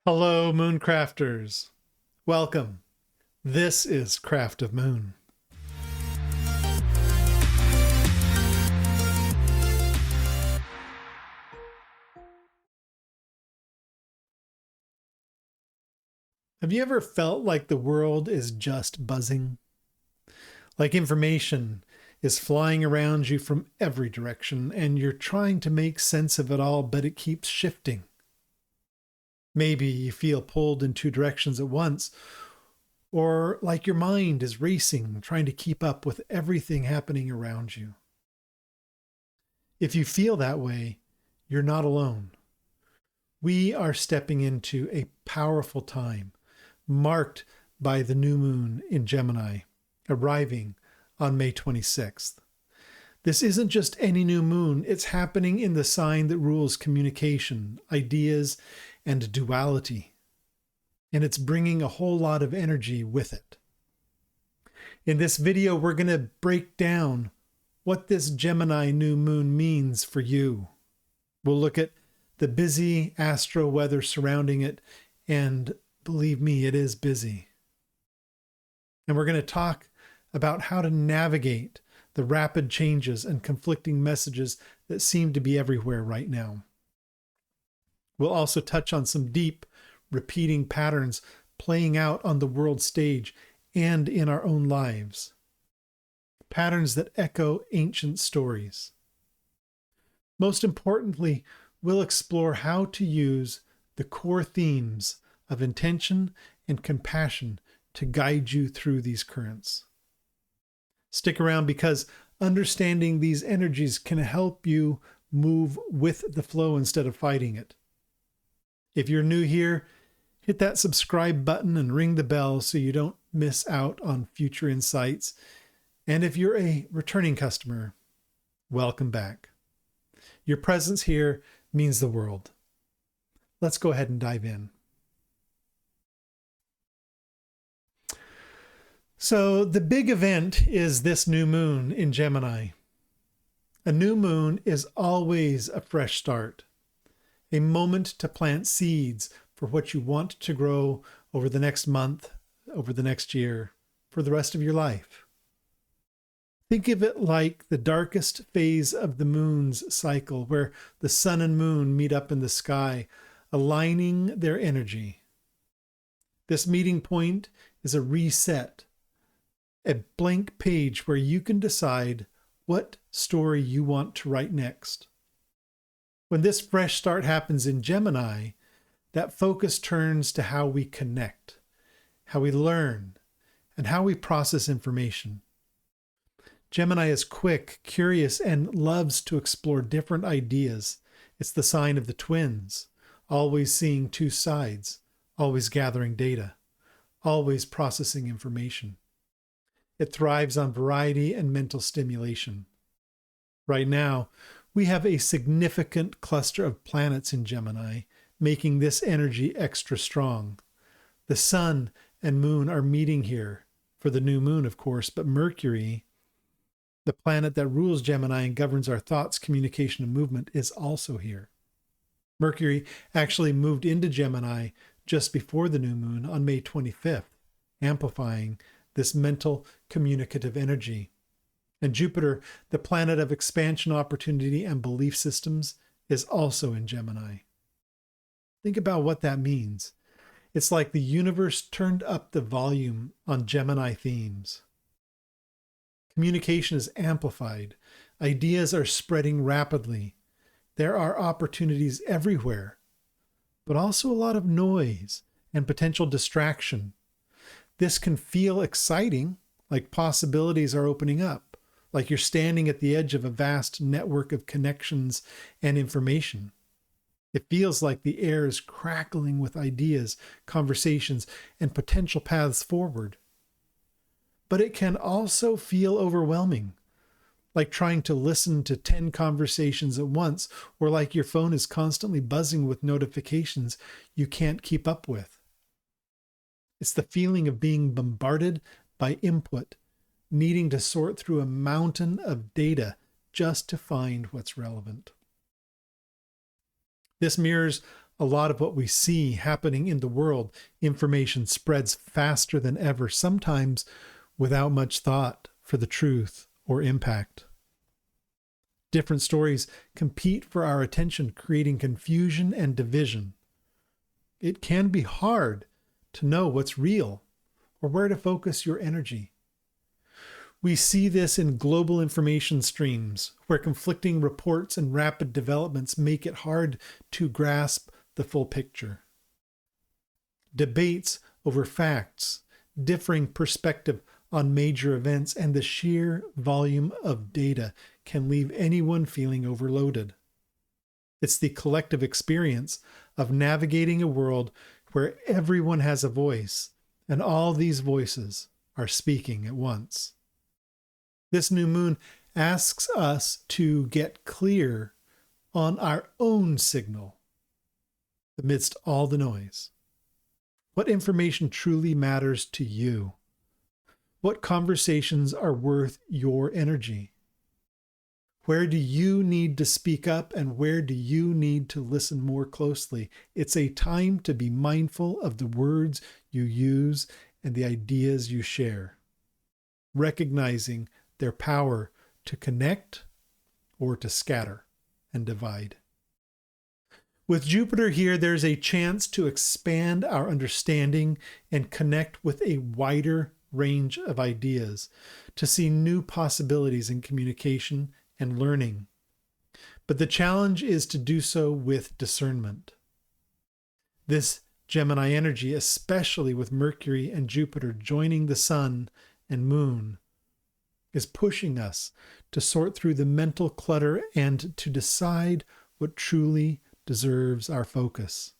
Hello, Mooncrafters. Welcome. This is Craft of Moon. Have you ever felt like the world is just buzzing? Like information is flying around you from every direction, and you're trying to make sense of it all, but it keeps shifting. Maybe you feel pulled in two directions at once, or like your mind is racing, trying to keep up with everything happening around you. If you feel that way, you're not alone. We are stepping into a powerful time, marked by the new moon in Gemini, arriving on May 26th. This isn't just any new moon, it's happening in the sign that rules communication, ideas, and duality. And it's bringing a whole lot of energy with it. In this video, we're going to break down what this Gemini new moon means for you. We'll look at the busy astro weather surrounding it, and believe me, it is busy. And we're going to talk about how to navigate the rapid changes and conflicting messages that seem to be everywhere right now. We'll also touch on some deep, repeating patterns playing out on the world stage and in our own lives. Patterns that echo ancient stories. Most importantly, we'll explore how to use the core themes of intention and compassion to guide you through these currents. Stick around because understanding these energies can help you move with the flow instead of fighting it. If you're new here, hit that subscribe button and ring the bell so you don't miss out on future insights. And if you're a returning customer, welcome back. Your presence here means the world. Let's go ahead and dive in. So the big event is this new moon in Gemini. A new moon is always a fresh start, a moment to plant seeds for what you want to grow over the next month, over the next year, for the rest of your life. Think of it like the darkest phase of the moon's cycle, where the sun and moon meet up in the sky, aligning their energy. This meeting point is a reset, a blank page where you can decide what story you want to write next. When this fresh start happens in Gemini, that focus turns to how we connect, how we learn, and how we process information. Gemini is quick, curious, and loves to explore different ideas. It's the sign of the twins, always seeing two sides, always gathering data, always processing information. It thrives on variety and mental stimulation. Right now, we have a significant cluster of planets in Gemini, making this energy extra strong. The sun and moon are meeting here for the new moon, of course, but Mercury, the planet that rules Gemini and governs our thoughts, communication, and movement, is also here. Mercury actually moved into Gemini just before the new moon on May 25th, amplifying this mental communicative energy. And Jupiter, the planet of expansion, opportunity, and belief systems, is also in Gemini. Think about what that means. It's like the universe turned up the volume on Gemini themes. Communication is amplified. Ideas are spreading rapidly. There are opportunities everywhere, but also a lot of noise and potential distraction. This can feel exciting, like possibilities are opening up, like you're standing at the edge of a vast network of connections and information. It feels like the air is crackling with ideas, conversations, and potential paths forward. But it can also feel overwhelming, like trying to listen to 10 conversations at once, or like your phone is constantly buzzing with notifications you can't keep up with. It's the feeling of being bombarded by input, needing to sort through a mountain of data just to find what's relevant. This mirrors a lot of what we see happening in the world, information spreads faster than ever, sometimes without much thought for the truth or impact. Different stories compete for our attention, creating confusion and division. It can be hard to know what's real or where to focus your energy. We see this in global information streams, where conflicting reports and rapid developments make it hard to grasp the full picture. Debates over facts, differing perspective on major events, and the sheer volume of data can leave anyone feeling overloaded. It's the collective experience of navigating a world where everyone has a voice, and all these voices are speaking at once. This new moon asks us to get clear on our own signal amidst all the noise. What information truly matters to you? What conversations are worth your energy? Where do you need to speak up, and where do you need to listen more closely? It's a time to be mindful of the words you use and the ideas you share, recognizing their power to connect or to scatter and divide. With Jupiter here, there's a chance to expand our understanding and connect with a wider range of ideas, to see new possibilities in communication and learning. But the challenge is to do so with discernment. This Gemini energy, especially with Mercury and Jupiter joining the Sun and Moon, is pushing us to sort through the mental clutter and to decide what truly deserves our focus.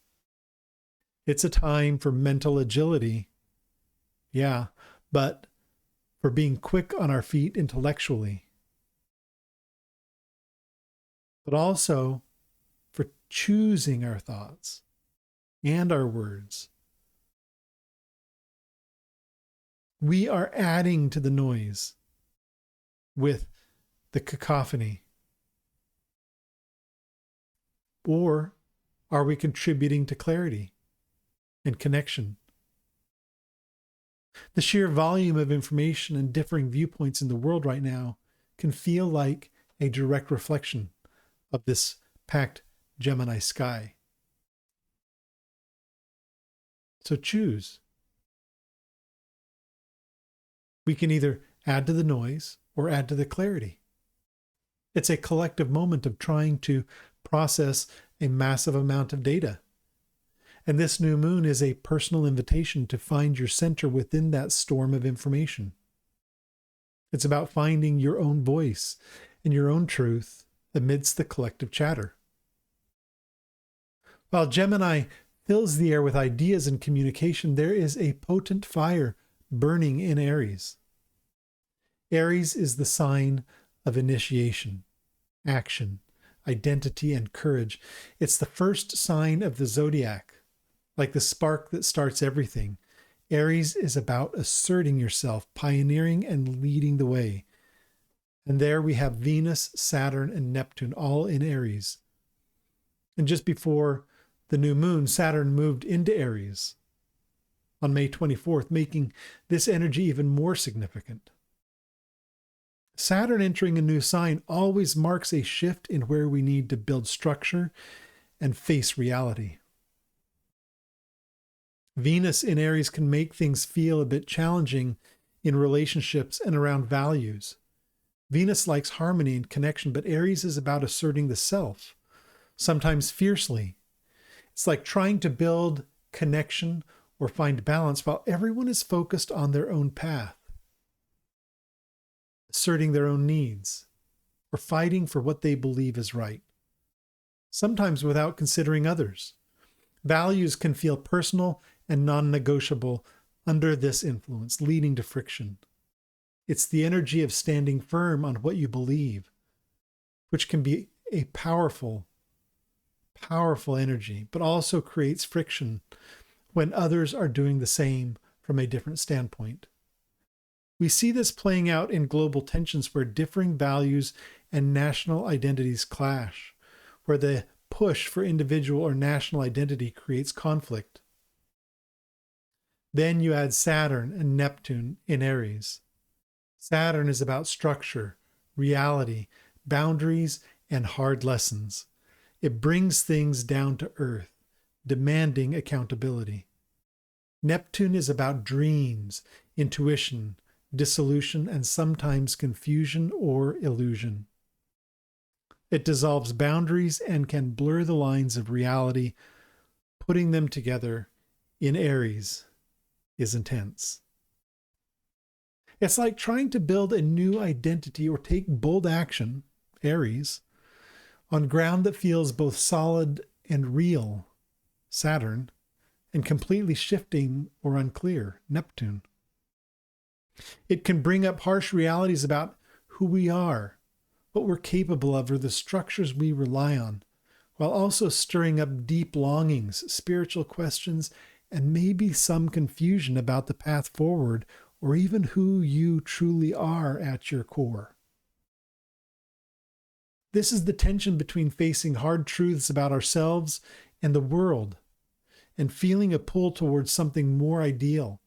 It's a time for mental agility, but for being quick on our feet intellectually, but also for choosing our thoughts and our words. We are adding to the noise with the cacophony. Or are we contributing to clarity and connection? The sheer volume of information and differing viewpoints in the world right now can feel like a direct reflection of this packed Gemini sky. So choose. We can either add to the noise or add to the clarity. It's a collective moment of trying to process a massive amount of data. And this new moon is a personal invitation to find your center within that storm of information. It's about finding your own voice and your own truth amidst the collective chatter. While Gemini fills the air with ideas and communication, there is a potent fire burning in Aries. Aries is the sign of initiation, action, identity, and courage. It's the first sign of the Zodiac, like the spark that starts everything. Aries is about asserting yourself, pioneering, and leading the way. And there we have Venus, Saturn, and Neptune all in Aries. And just before the new moon, Saturn moved into Aries on May 24th, making this energy even more significant. Saturn entering a new sign always marks a shift in where we need to build structure and face reality. Venus in Aries can make things feel a bit challenging in relationships and around values. Venus likes harmony and connection, but Aries is about asserting the self, sometimes fiercely. It's like trying to build connection or find balance while everyone is focused on their own path, asserting their own needs, or fighting for what they believe is right, sometimes without considering others. Values can feel personal and non-negotiable under this influence, leading to friction. It's the energy of standing firm on what you believe, which can be a powerful energy, but also creates friction when others are doing the same from a different standpoint. We see this playing out in global tensions where differing values and national identities clash, where the push for individual or national identity creates conflict. Then you add Saturn and Neptune in Aries. Saturn is about structure, reality, boundaries, and hard lessons. It brings things down to earth, demanding accountability. Neptune is about dreams, intuition, dissolution, and sometimes confusion or illusion. It dissolves boundaries and can blur the lines of reality. Putting them together in Aries is intense. It's like trying to build a new identity or take bold action, Aries, on ground that feels both solid and real, Saturn, and completely shifting or unclear, Neptune. It can bring up harsh realities about who we are, what we're capable of, or the structures we rely on, while also stirring up deep longings, spiritual questions, and maybe some confusion about the path forward, or even who you truly are at your core. This is the tension between facing hard truths about ourselves and the world, and feeling a pull towards something more ideal,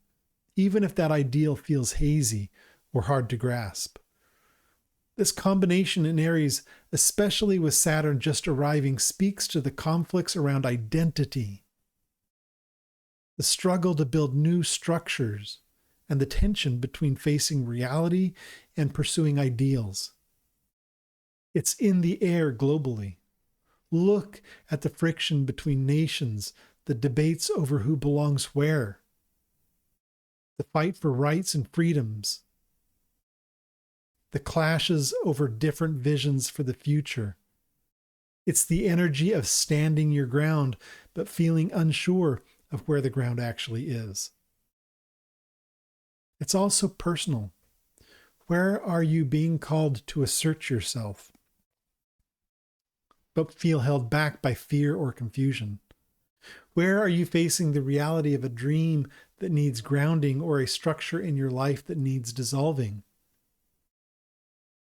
even if that ideal feels hazy or hard to grasp. This combination in Aries, especially with Saturn just arriving, speaks to the conflicts around identity, the struggle to build new structures, and the tension between facing reality and pursuing ideals. It's in the air globally. Look at the friction between nations, the debates over who belongs where, the fight for rights and freedoms, the clashes over different visions for the future. It's the energy of standing your ground, but feeling unsure of where the ground actually is. It's also personal. Where are you being called to assert yourself, but feel held back by fear or confusion? Where are you facing the reality of a dream that needs grounding or a structure in your life that needs dissolving?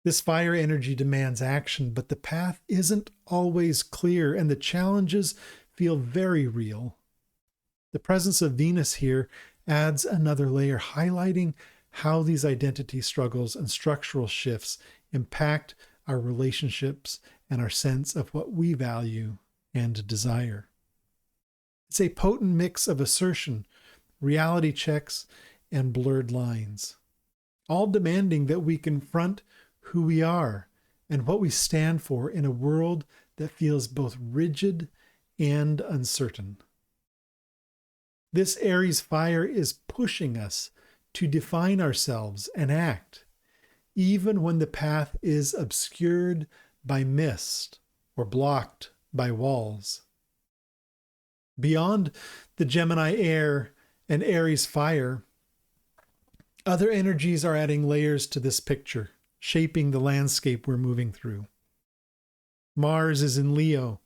This fire energy demands action, but the path isn't always clear, and the challenges feel very real. The presence of Venus here adds another layer, highlighting how these identity struggles and structural shifts impact our relationships and our sense of what we value and desire. It's a potent mix of assertion, reality checks, and blurred lines, all demanding that we confront who we are and what we stand for in a world that feels both rigid and uncertain. This Aries fire is pushing us to define ourselves and act, even when the path is obscured by mist or blocked by walls. Beyond the Gemini air and Aries fire, other energies are adding layers to this picture, shaping the landscape we're moving through. Mars is in Leo,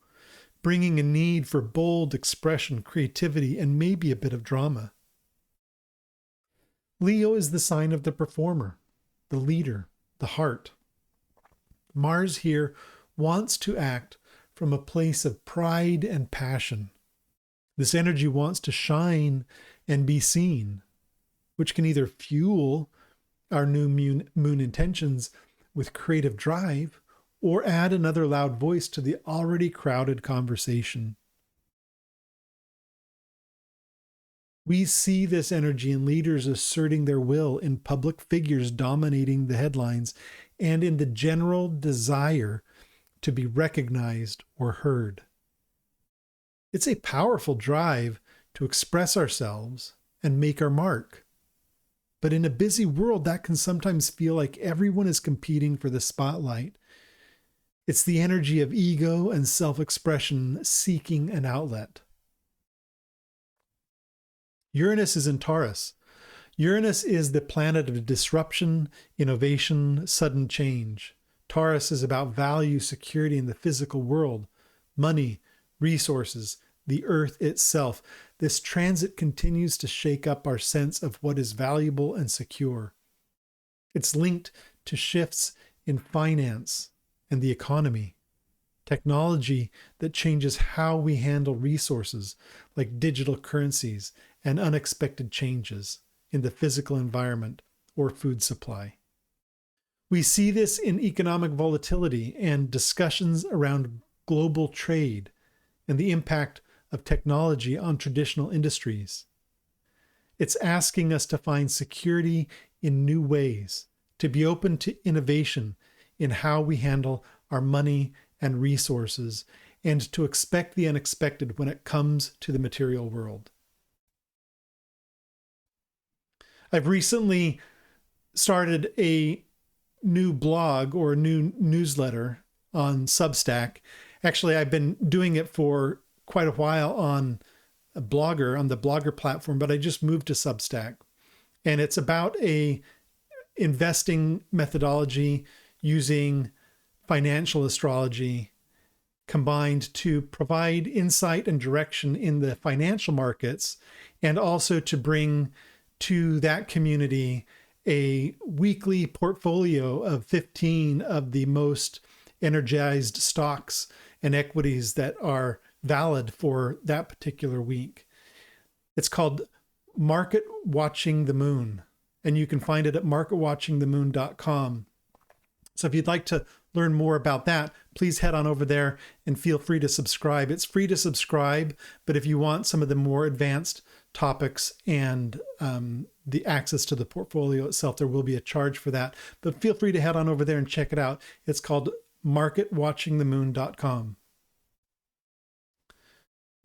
bringing a need for bold expression, creativity, and maybe a bit of drama. Leo is the sign of the performer, the leader, the heart. Mars here wants to act from a place of pride and passion. This energy wants to shine and be seen, which can either fuel our new moon intentions with creative drive or add another loud voice to the already crowded conversation. We see this energy in leaders asserting their will, in public figures dominating the headlines, and in the general desire to be recognized or heard. It's a powerful drive to express ourselves and make our mark. But in a busy world, that can sometimes feel like everyone is competing for the spotlight. It's the energy of ego and self-expression seeking an outlet. Uranus is in Taurus. Uranus is the planet of disruption, innovation, sudden change. Taurus is about value, security in the physical world, money, resources, the earth itself. This transit continues to shake up our sense of what is valuable and secure. It's linked to shifts in finance and the economy. technology that changes how we handle resources like digital currencies and unexpected changes in the physical environment or food supply. We see this in economic volatility and discussions around global trade and the impact of technology on traditional industries. It's asking us to find security in new ways, to be open to innovation in how we handle our money and resources, and to expect the unexpected when it comes to the material world. I've recently started a new blog or a new newsletter on Substack. Actually, I've been doing it for quite a while on the Blogger platform, but I just moved to Substack. And it's about a investing methodology using financial astrology combined to provide insight and direction in the financial markets, and also to bring to that community a weekly portfolio of 15 of the most energized stocks and equities that are valid for that particular week. It's called Market Watching the Moon, and you can find it at marketwatchingthemoon.com. So if you'd like to learn more about that, please head on over there and feel free to subscribe. It's free to subscribe, but if you want some of the more advanced topics and the access to the portfolio itself, there will be a charge for that. But feel free to head on over there and check it out. It's called marketwatchingthemoon.com.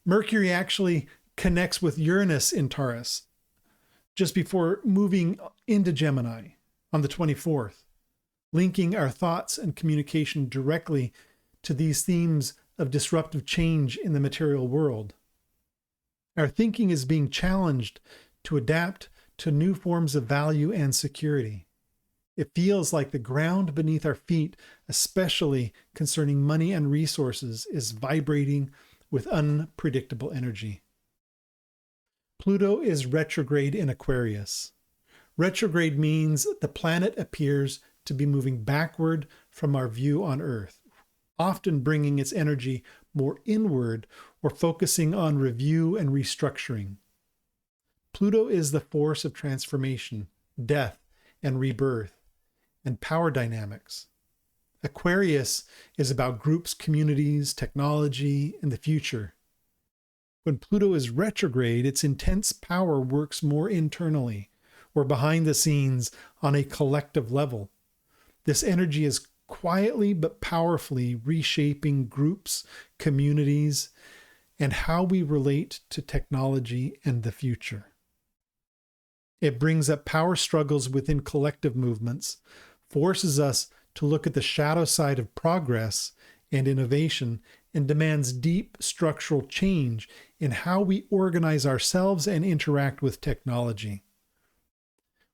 Mercury actually connects with Uranus in Taurus just before moving into Gemini on the 24th, linking our thoughts and communication directly to these themes of disruptive change in the material world. Our thinking is being challenged to adapt to new forms of value and security. It feels like the ground beneath our feet, especially concerning money and resources, is vibrating with unpredictable energy. Pluto is retrograde in Aquarius. Retrograde means the planet appears to be moving backward from our view on Earth, often bringing its energy more inward or focusing on review and restructuring. Pluto is the force of transformation, death, and rebirth, and power dynamics. Aquarius is about groups, communities, technology, and the future. When Pluto is retrograde, its intense power works more internally or behind the scenes on a collective level. This energy is quietly but powerfully reshaping groups, communities, and how we relate to technology and the future. It brings up power struggles within collective movements, forces us to look at the shadow side of progress and innovation, and demands deep structural change in how we organize ourselves and interact with technology.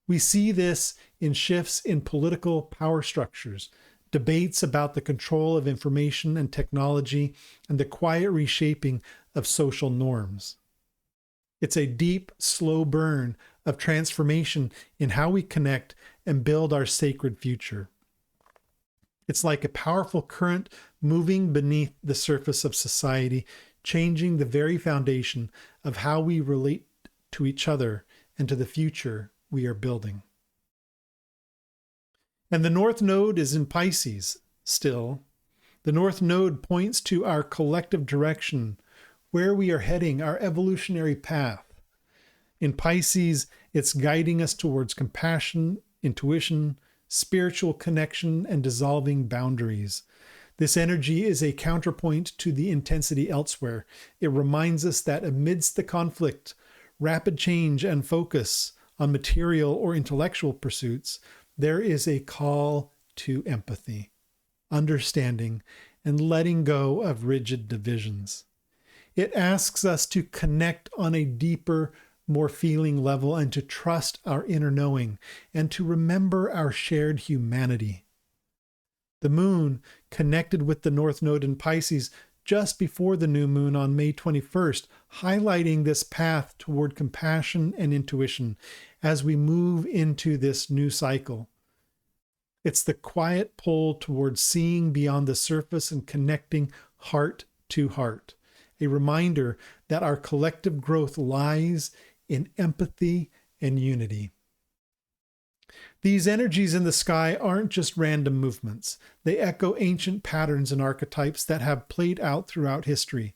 We see this in shifts in political power structures, debates about the control of information and technology, and the quiet reshaping of social norms. It's a deep, slow burn of transformation in how we connect and build our sacred future. It's like a powerful current moving beneath the surface of society, changing the very foundation of how we relate to each other and to the future we are building. And the North Node is in Pisces still. The North Node points to our collective direction, where we are heading, our evolutionary path. In Pisces, it's guiding us towards compassion, intuition, spiritual connection, and dissolving boundaries. This energy is a counterpoint to the intensity elsewhere. It reminds us that amidst the conflict, rapid change, and focus on material or intellectual pursuits, there is a call to empathy, understanding, and letting go of rigid divisions. It asks us to connect on a deeper, more feeling level, and to trust our inner knowing, and to remember our shared humanity. The moon connected with the North Node in Pisces just before the new moon on May 21st, highlighting this path toward compassion and intuition as we move into this new cycle. It's the quiet pull towards seeing beyond the surface and connecting heart to heart, a reminder that our collective growth lies in empathy and unity. These energies in the sky aren't just random movements. They echo ancient patterns and archetypes that have played out throughout history.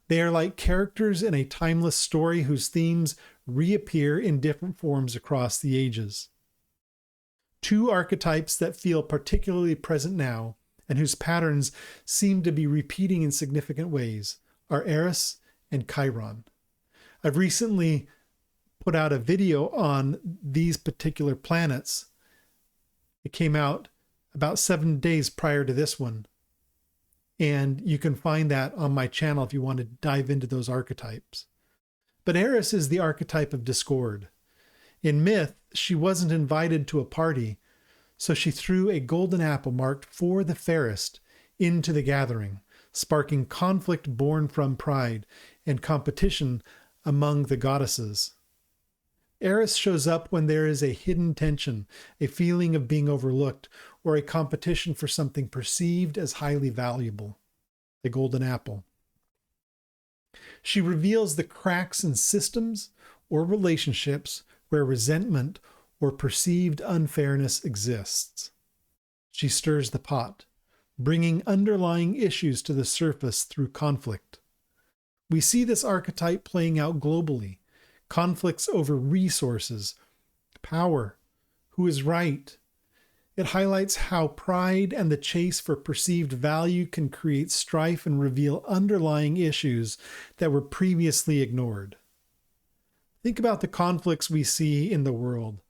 They are like characters in a timeless story whose themes reappear in different forms across the ages. Two archetypes that feel particularly present now and whose patterns seem to be repeating in significant ways are Eris and Chiron. I've recently put out a video on these particular planets. It came out about 7 days prior to this one. And you can find that on my channel if you want to dive into those archetypes. But Eris is the archetype of discord. In myth, she wasn't invited to a party, so she threw a golden apple marked for the fairest into the gathering, sparking conflict born from pride and competition among the goddesses. Eris shows up when there is a hidden tension, a feeling of being overlooked, or a competition for something perceived as highly valuable, the golden apple. She reveals the cracks in systems or relationships where resentment or perceived unfairness exists. She stirs the pot, bringing underlying issues to the surface through conflict. We see this archetype playing out globally. Conflicts over resources, power, who is right. It highlights how pride and the chase for perceived value can create strife and reveal underlying issues that were previously ignored. Think about the conflicts we see in the world.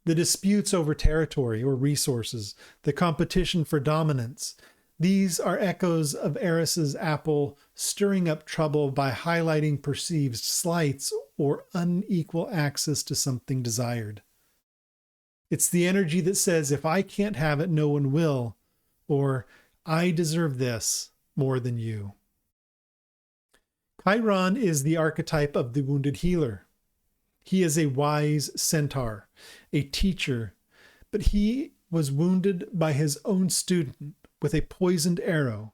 The disputes over territory or resources, the competition for dominance. These are echoes of Eris's apple stirring up trouble by highlighting perceived slights or unequal access to something desired. It's the energy that says, if I can't have it, no one will, or I deserve this more than you. Chiron is the archetype of the wounded healer. He is a wise centaur, a teacher, but he was wounded by his own student with a poisoned arrow,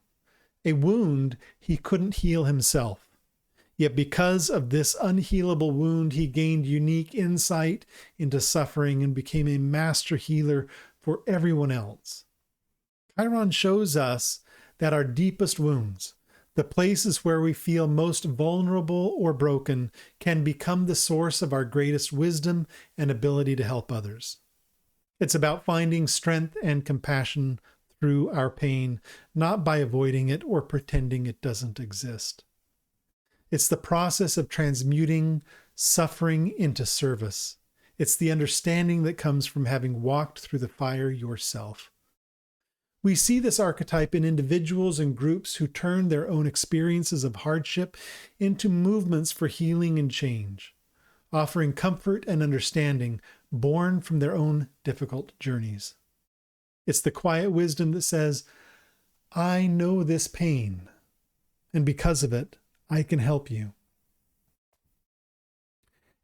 a wound he couldn't heal himself. Yet because of this unhealable wound, he gained unique insight into suffering and became a master healer for everyone else. Chiron shows us that our deepest wounds, the places where we feel most vulnerable or broken, can become the source of our greatest wisdom and ability to help others. It's about finding strength and compassion through our pain, not by avoiding it or pretending it doesn't exist. It's the process of transmuting suffering into service. It's the understanding that comes from having walked through the fire yourself. We see this archetype in individuals and groups who turn their own experiences of hardship into movements for healing and change, offering comfort and understanding born from their own difficult journeys. It's the quiet wisdom that says, I know this pain, and because of it, I can help you.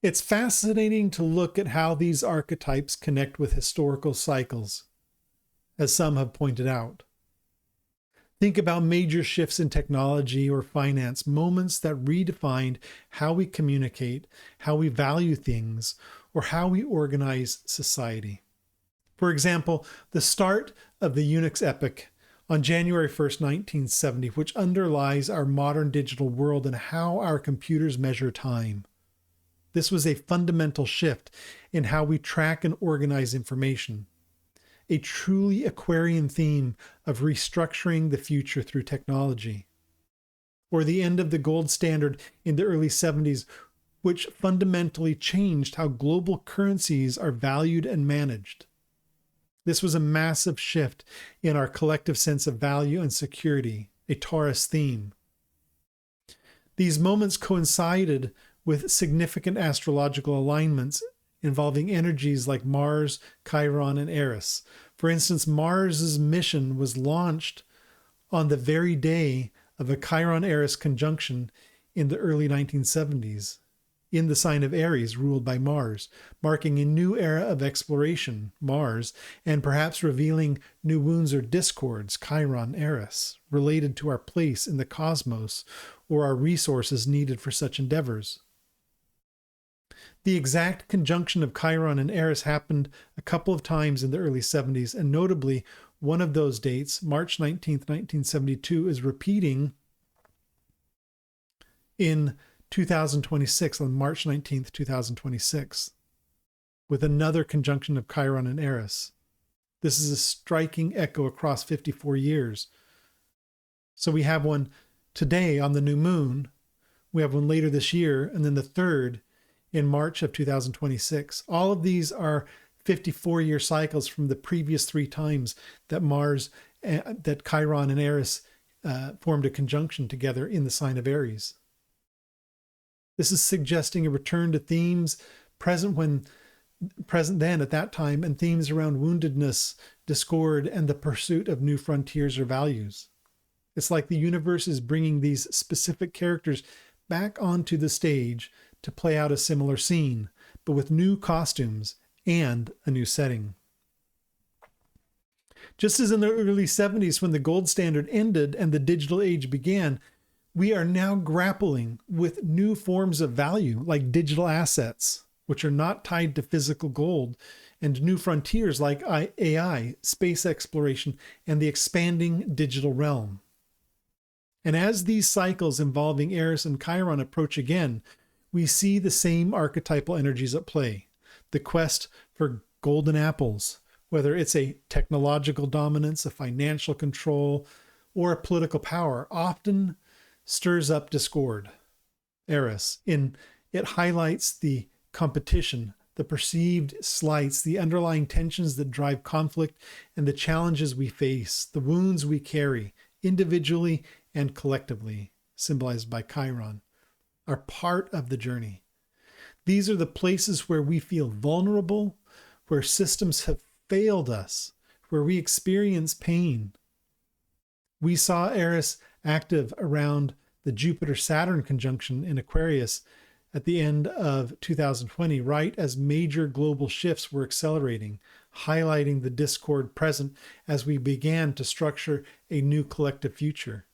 It's fascinating to look at how these archetypes connect with historical cycles, as some have pointed out. Think about major shifts in technology or finance, moments that redefined how we communicate, how we value things, or how we organize society. For example, the start of the Unix epoch on January 1st, 1970, which underlies our modern digital world and how our computers measure time. This was a fundamental shift in how we track and organize information, a truly Aquarian theme of restructuring the future through technology. Or the end of the gold standard in the early 70s, which fundamentally changed how global currencies are valued and managed. This was a massive shift in our collective sense of value and security, a Taurus theme. These moments coincided with significant astrological alignments involving energies like Mars, Chiron, and Eris. For instance, Mars's mission was launched on the very day of a Chiron-Eris conjunction in the early 1970s. in the sign of Aries, ruled by Mars, marking a new era of exploration, Mars, and perhaps revealing new wounds or discords, Chiron, Eris, related to our place in the cosmos or our resources needed for such endeavors. The exact conjunction of Chiron and Eris happened a couple of times in the early 70s, and notably, one of those dates, March 19th, 1972, is repeating in 2026, on March 19th, 2026, with another conjunction of Chiron and Eris. This is a striking echo across 54 years. So we have one today on the new moon, we have one later this year, and then the third in March of 2026. All of these are 54-year cycles from the previous 3 times that that Chiron and Eris formed a conjunction together in the sign of Aries. This is suggesting a return to themes present then at that time, and themes around woundedness, discord, and the pursuit of new frontiers or values. It's like the universe is bringing these specific characters back onto the stage to play out a similar scene, but with new costumes and a new setting. Just as in the early 70s, when the gold standard ended and the digital age began, we are now grappling with new forms of value, like digital assets, which are not tied to physical gold, and new frontiers like AI, space exploration, and the expanding digital realm. And as these cycles involving Eris and Chiron approach again, we see the same archetypal energies at play. The quest for golden apples, whether it's a technological dominance, a financial control, or a political power, often stirs up discord. Eris, it highlights the competition, the perceived slights, the underlying tensions that drive conflict, and the challenges we face, the wounds we carry, individually and collectively, symbolized by Chiron, are part of the journey. These are the places where we feel vulnerable, where systems have failed us, where we experience pain. We saw Eris active around the Jupiter-Saturn conjunction in Aquarius at the end of 2020, right as major global shifts were accelerating, highlighting the discord present as we began to structure a new collective future.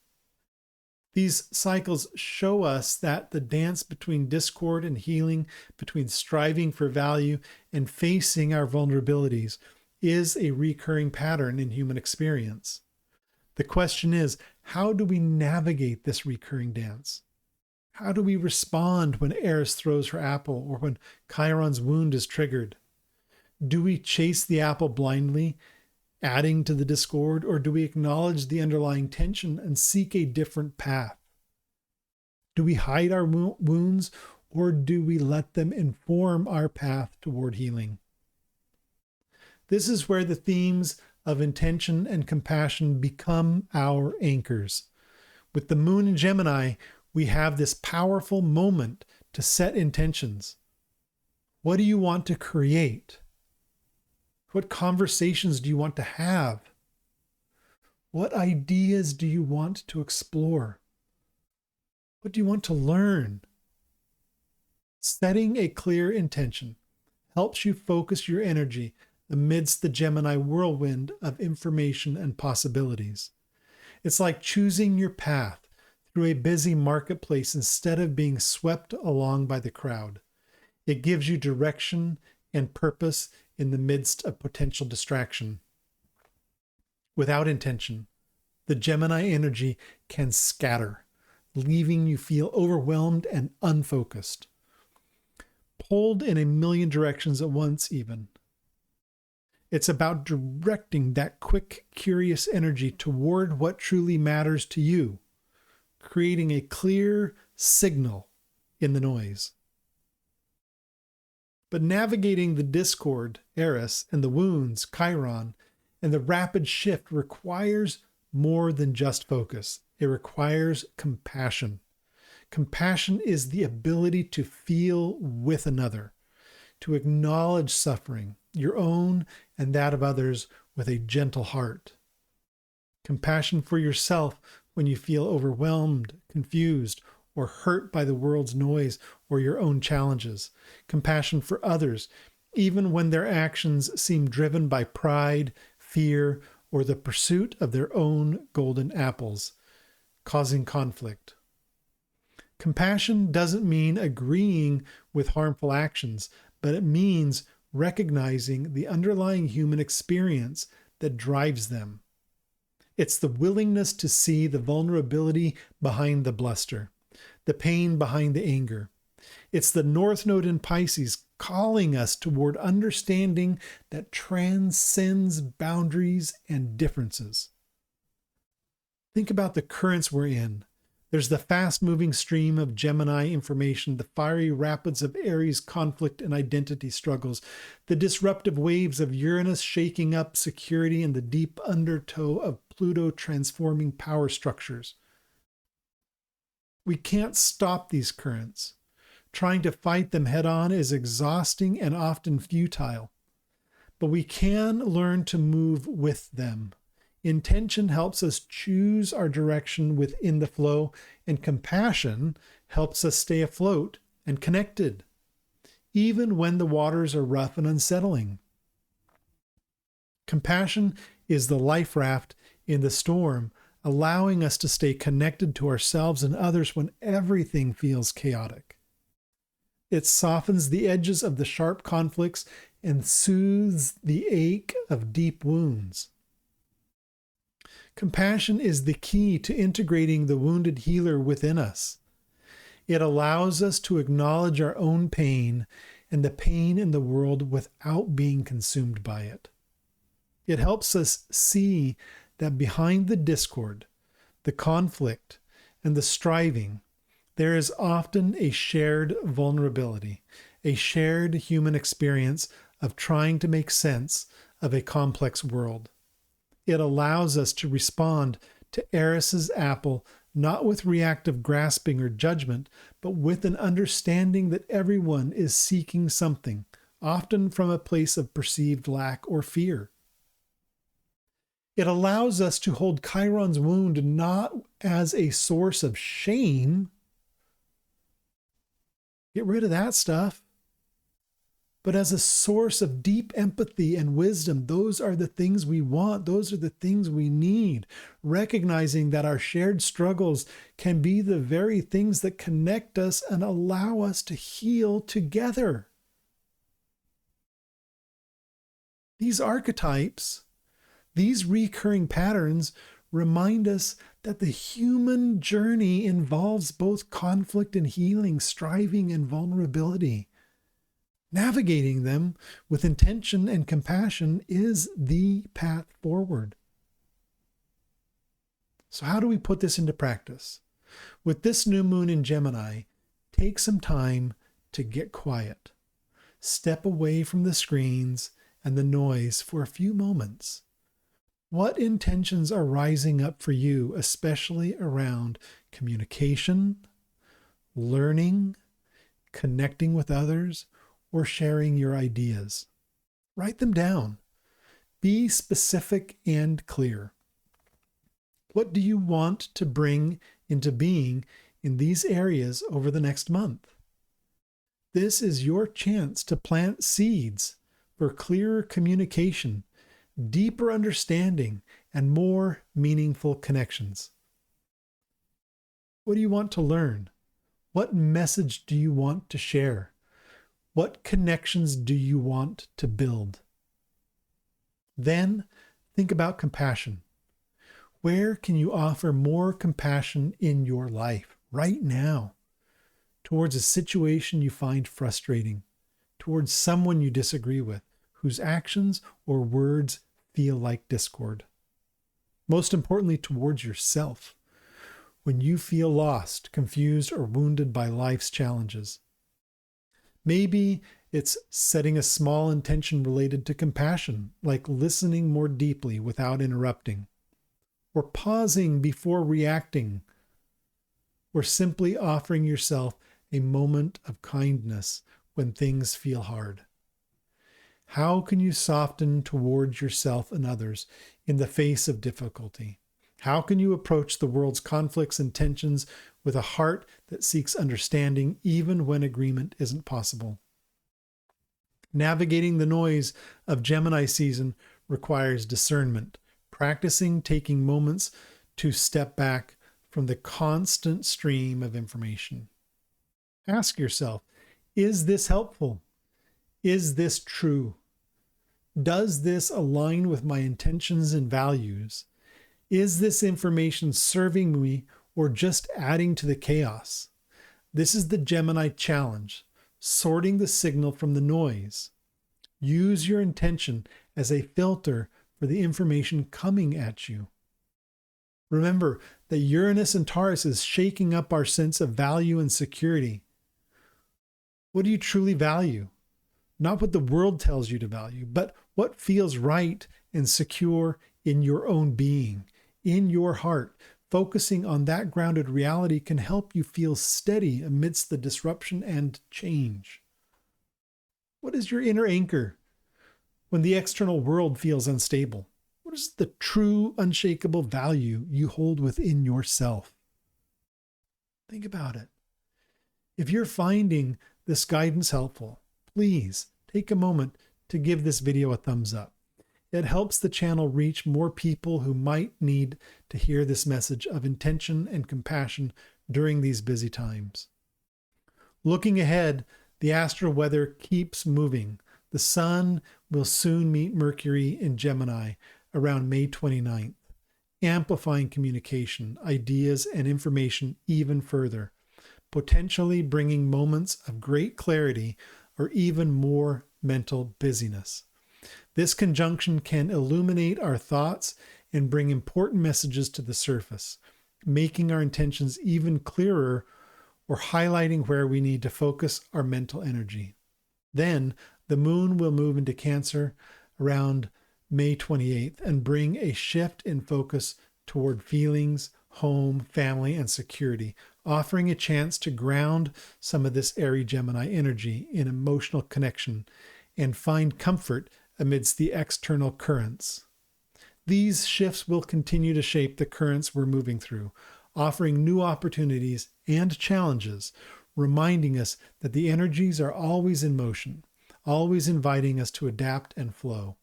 These cycles show us that the dance between discord and healing, between striving for value and facing our vulnerabilities, is a recurring pattern in human experience. The question is, how do we navigate this recurring dance? How do we respond when Eris throws her apple or when Chiron's wound is triggered? Do we chase the apple blindly, adding to the discord, or do we acknowledge the underlying tension and seek a different path? Do we hide our wounds, or do we let them inform our path toward healing? This is where the themes of intention and compassion become our anchors. With the moon in Gemini, we have this powerful moment to set intentions. What do you want to create? What conversations do you want to have? What ideas do you want to explore? What do you want to learn? Setting a clear intention helps you focus your energy amidst the Gemini whirlwind of information and possibilities. It's like choosing your path through a busy marketplace instead of being swept along by the crowd. It gives you direction and purpose in the midst of potential distraction. Without intention, the Gemini energy can scatter, leaving you feel overwhelmed and unfocused, pulled in a million directions at once even. It's about directing that quick, curious energy toward what truly matters to you, creating a clear signal in the noise. But navigating the discord, Eris, and the wounds, Chiron, and the rapid shift requires more than just focus. It requires compassion. Compassion is the ability to feel with another, to acknowledge suffering, your own and that of others, with a gentle heart. Compassion for yourself when you feel overwhelmed, confused, or hurt by the world's noise or your own challenges, compassion for others, even when their actions seem driven by pride, fear, or the pursuit of their own golden apples, causing conflict. Compassion doesn't mean agreeing with harmful actions, but it means recognizing the underlying human experience that drives them. It's the willingness to see the vulnerability behind the bluster, the pain behind the anger. It's the North Node in Pisces calling us toward understanding that transcends boundaries and differences. Think about the currents we're in. There's the fast-moving stream of Gemini information, the fiery rapids of Aries conflict and identity struggles, the disruptive waves of Uranus shaking up security, and the deep undertow of Pluto transforming power structures. We can't stop these currents. Trying to fight them head-on is exhausting and often futile. But we can learn to move with them. Intention helps us choose our direction within the flow, and compassion helps us stay afloat and connected, even when the waters are rough and unsettling. Compassion is the life raft in the storm, allowing us to stay connected to ourselves and others when everything feels chaotic. It softens the edges of the sharp conflicts and soothes the ache of deep wounds. Compassion is the key to integrating the wounded healer within us. It allows us to acknowledge our own pain and the pain in the world without being consumed by it. It helps us see that behind the discord, the conflict, and the striving, there is often a shared vulnerability, a shared human experience of trying to make sense of a complex world. It allows us to respond to Eris's apple, not with reactive grasping or judgment, but with an understanding that everyone is seeking something, often from a place of perceived lack or fear. It allows us to hold Chiron's wound not as a source of shame. Get rid of that stuff. But as a source of deep empathy and wisdom. Those are the things we want. Those are the things we need. Recognizing that our shared struggles can be the very things that connect us and allow us to heal together. These archetypes, these recurring patterns, remind us that the human journey involves both conflict and healing, striving and vulnerability. Navigating them with intention and compassion is the path forward. So how do we put this into practice? With this new moon in Gemini, take some time to get quiet. Step away from the screens and the noise for a few moments. What intentions are rising up for you, especially around communication, learning, connecting with others, or sharing your ideas? Write them down. Be specific and clear. What do you want to bring into being in these areas over the next month? This is your chance to plant seeds for clearer communication, deeper understanding, and more meaningful connections. What do you want to learn? What message do you want to share? What connections do you want to build? Then think about compassion. Where can you offer more compassion in your life right now? Towards a situation you find frustrating, towards someone you disagree with, whose actions or words feel like discord. Most importantly, towards yourself, when you feel lost, confused, or wounded by life's challenges. Maybe it's setting a small intention related to compassion, like listening more deeply without interrupting, or pausing before reacting, or simply offering yourself a moment of kindness when things feel hard. How can you soften towards yourself and others in the face of difficulty? How can you approach the world's conflicts and tensions with a heart that seeks understanding even when agreement isn't possible. Navigating the noise of Gemini season requires discernment, practicing taking moments to step back from the constant stream of information. Ask yourself, is this helpful? Is this true? Does this align with my intentions and values? Is this information serving me or just adding to the chaos? This is the Gemini challenge, sorting the signal from the noise. Use your intention as a filter for the information coming at you. Remember that Uranus and Taurus is shaking up our sense of value and security. What do you truly value? Not what the world tells you to value, but what feels right and secure in your own being, in your heart. Focusing on that grounded reality can help you feel steady amidst the disruption and change. What is your inner anchor when the external world feels unstable? What is the true, unshakable value you hold within yourself? Think about it. If you're finding this guidance helpful, please take a moment to give this video a thumbs up. It helps the channel reach more people who might need to hear this message of intention and compassion during these busy times. Looking ahead, the astro weather keeps moving. The sun will soon meet Mercury in Gemini around May 29th, amplifying communication, ideas, and information even further, potentially bringing moments of great clarity or even more mental busyness. This conjunction can illuminate our thoughts and bring important messages to the surface, making our intentions even clearer or highlighting where we need to focus our mental energy. Then the moon will move into Cancer around May 28th and bring a shift in focus toward feelings, home, family, and security, offering a chance to ground some of this Aries Gemini energy in emotional connection and find comfort amidst the external currents. These shifts will continue to shape the currents we're moving through, offering new opportunities and challenges, reminding us that the energies are always in motion, always inviting us to adapt and flow.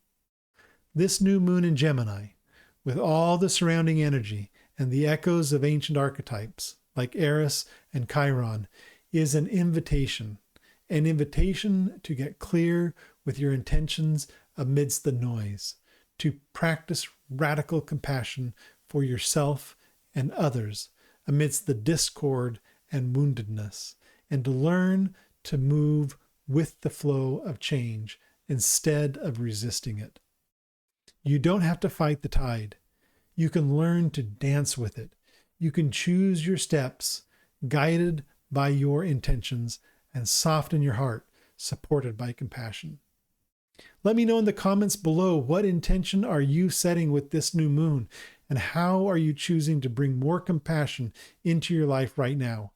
This new moon in Gemini, with all the surrounding energy and the echoes of ancient archetypes like Eris and Chiron, is an invitation to get clear with your intentions amidst the noise, to practice radical compassion for yourself and others amidst the discord and woundedness, and to learn to move with the flow of change instead of resisting it. You don't have to fight the tide. You can learn to dance with it. You can choose your steps, guided by your intentions, and soften your heart, supported by compassion. Let me know in the comments below, what intention are you setting with this new moon, and how are you choosing to bring more compassion into your life right now?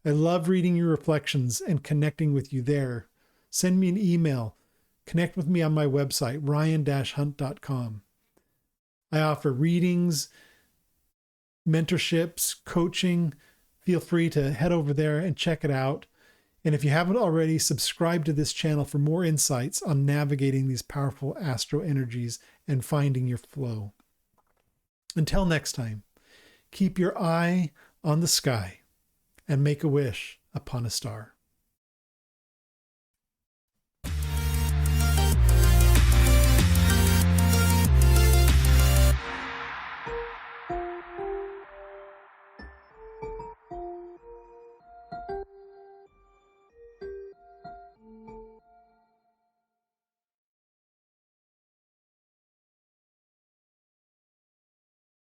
I love reading your reflections and connecting with you there. Send me an email. Connect with me on my website, ryan-hunt.com. I offer readings, mentorships, coaching. Feel free to head over there and check it out. And if you haven't already, subscribe to this channel for more insights on navigating these powerful astro energies and finding your flow. Until next time, keep your eye on the sky and make a wish upon a star.